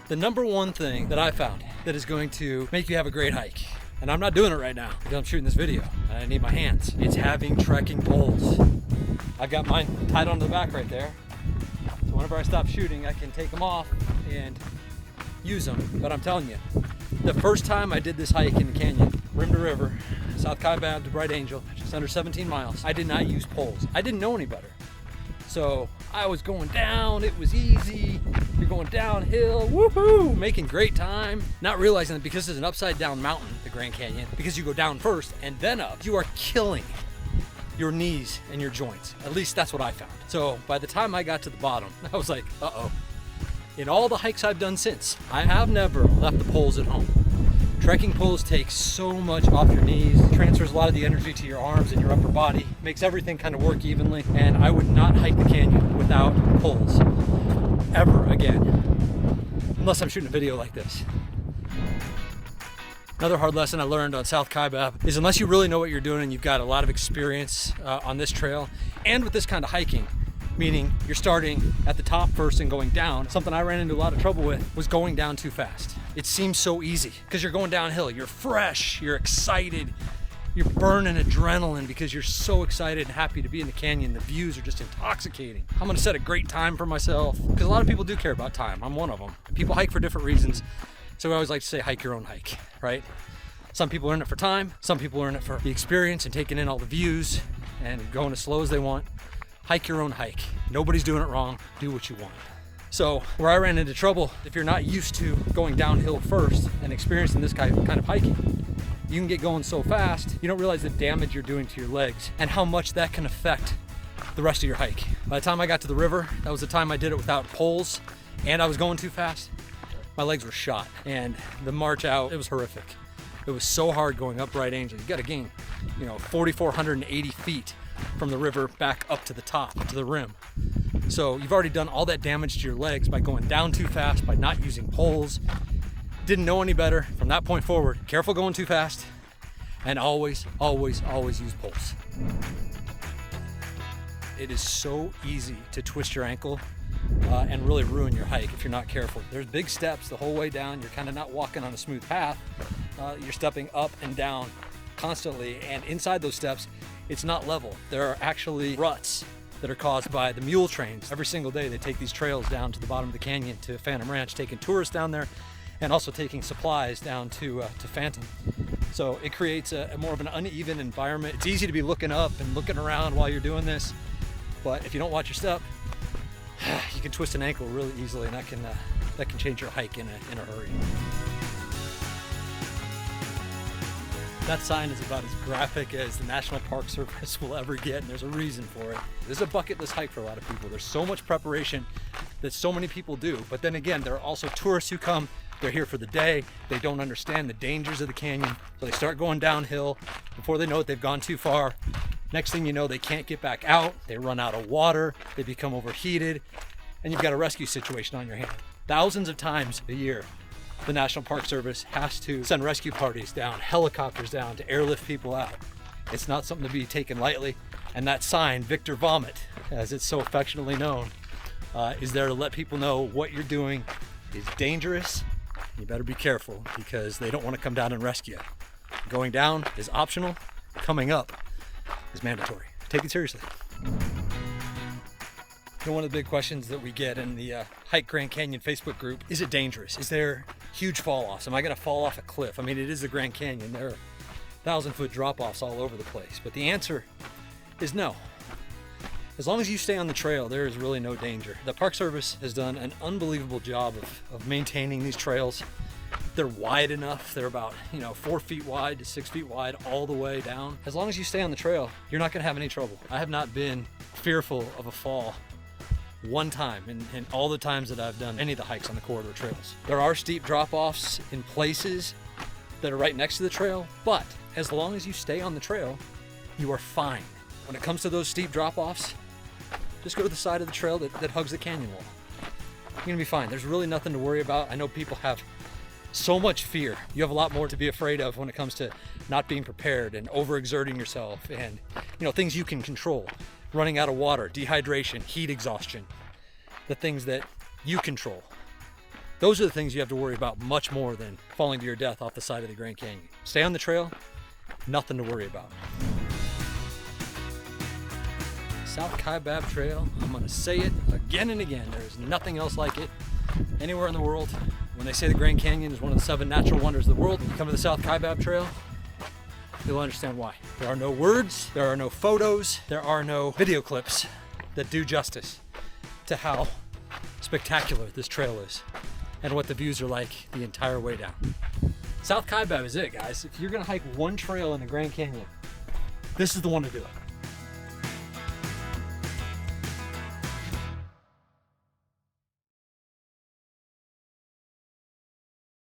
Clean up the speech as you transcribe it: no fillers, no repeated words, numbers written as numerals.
The number one thing that I found that is going to make you have a great hike, and I'm not doing it right now because I'm shooting this video and I need my hands, it's having trekking poles. I've got mine tied onto the back right there. So whenever I stop shooting, I can take them off and use them. But I'm telling you, the first time I did this hike in the canyon, rim to river, South Kaibab to Bright Angel, just under 17 miles, I did not use poles. I didn't know any better. So I was going down, it was easy. You're going downhill, woohoo, making great time. Not realizing that because it's an upside down mountain, the Grand Canyon, because you go down first and then up, you are killing your knees and your joints. At least that's what I found. So by the time I got to the bottom, I was like, uh-oh. In all the hikes I've done since, I have never left the poles at home. Trekking poles take so much off your knees, transfers a lot of the energy to your arms and your upper body, makes everything kind of work evenly, and I would not hike the canyon without poles, ever again, unless I'm shooting a video like this. Another hard lesson I learned on South Kaibab is unless you really know what you're doing and you've got a lot of experience on this trail and with this kind of hiking, meaning you're starting at the top first and going down, something I ran into a lot of trouble with was going down too fast. It seems so easy because you're going downhill, you're fresh, you're excited, you're burning adrenaline because you're so excited and happy to be in the canyon. The views are just intoxicating. I'm gonna set a great time for myself because a lot of people do care about time. I'm one of them. People hike for different reasons. So we always like to say, hike your own hike, right? Some people are in it for time. Some people are in it for the experience and taking in all the views and going as slow as they want. Hike your own hike. Nobody's doing it wrong. Do what you want. So where I ran into trouble, if you're not used to going downhill first and experiencing this kind of hiking, you can get going so fast, you don't realize the damage you're doing to your legs and how much that can affect the rest of your hike. By the time I got to the river, that was the time I did it without poles and I was going too fast. My legs were shot and the march out, it was horrific. It was so hard going up Bright Angel. You gotta gain, 4,480 feet from the river back up to the top, to the rim. So you've already done all that damage to your legs by going down too fast, by not using poles. Didn't know any better. From that point forward, careful going too fast and always, always, always use poles. It is so easy to twist your ankle and really ruin your hike if you're not careful. There's big steps the whole way down. You're kind of not walking on a smooth path. You're stepping up and down constantly, and inside those steps, it's not level. There are actually ruts that are caused by the mule trains. Every single day they take these trails down to the bottom of the canyon to Phantom Ranch, taking tourists down there and also taking supplies down to Phantom. So it creates a more of an uneven environment. It's easy to be looking up and looking around while you're doing this, but if you don't watch your step, you can twist an ankle really easily, and that can change your hike in a hurry. That sign is about as graphic as the National Park Service will ever get, and there's a reason for it. This is a bucket list hike for a lot of people. There's so much preparation that so many people do, but then again, there are also tourists who come. They're here for the day. They don't understand the dangers of the canyon, so they start going downhill. Before they know it, they've gone too far. Next thing you know, they can't get back out. They run out of water. They become overheated, and you've got a rescue situation on your hand. Thousands of times a year, the National Park Service has to send rescue parties down, helicopters down to airlift people out. It's not something to be taken lightly, and that sign, Victor Vomit, as it's so affectionately known, is there to let people know what you're doing is dangerous. You better be careful because they don't want to come down and rescue you. Going down is optional. Coming up is mandatory. Take it seriously. One of the big questions that we get in the Hike Grand Canyon Facebook group, is it dangerous? Is there huge fall-offs? Am I going to fall off a cliff? I mean, it is the Grand Canyon. There are 1,000-foot drop-offs all over the place. But the answer is no. As long as you stay on the trail, there is really no danger. The Park Service has done an unbelievable job of maintaining these trails. They're wide enough. They're about 4 feet wide to 6 feet wide all the way down. As long as you stay on the trail, you're not going to have any trouble. I have not been fearful of a fall one time in all the times that I've done any of the hikes on the corridor trails. There are steep drop-offs in places that are right next to the trail, but as long as you stay on the trail, you are fine. When it comes to those steep drop-offs, just go to the side of the trail that hugs the canyon wall. You're gonna be fine. There's really nothing to worry about. I know people have so much fear. You have a lot more to be afraid of when it comes to not being prepared and overexerting yourself and things you can control. Running out of water, dehydration, heat exhaustion, the things that you control. Those are the things you have to worry about much more than falling to your death off the side of the Grand Canyon. Stay on the trail, nothing to worry about. South Kaibab Trail, I'm gonna say it again and again, there's nothing else like it anywhere in the world. When they say the Grand Canyon is one of the 7 natural wonders of the world, when you come to the South Kaibab Trail, you'll understand why. There are no words, there are no photos, there are no video clips that do justice to how spectacular this trail is and what the views are like the entire way down. South Kaibab is it, guys. If you're gonna hike one trail in the Grand Canyon, this is the one to do it.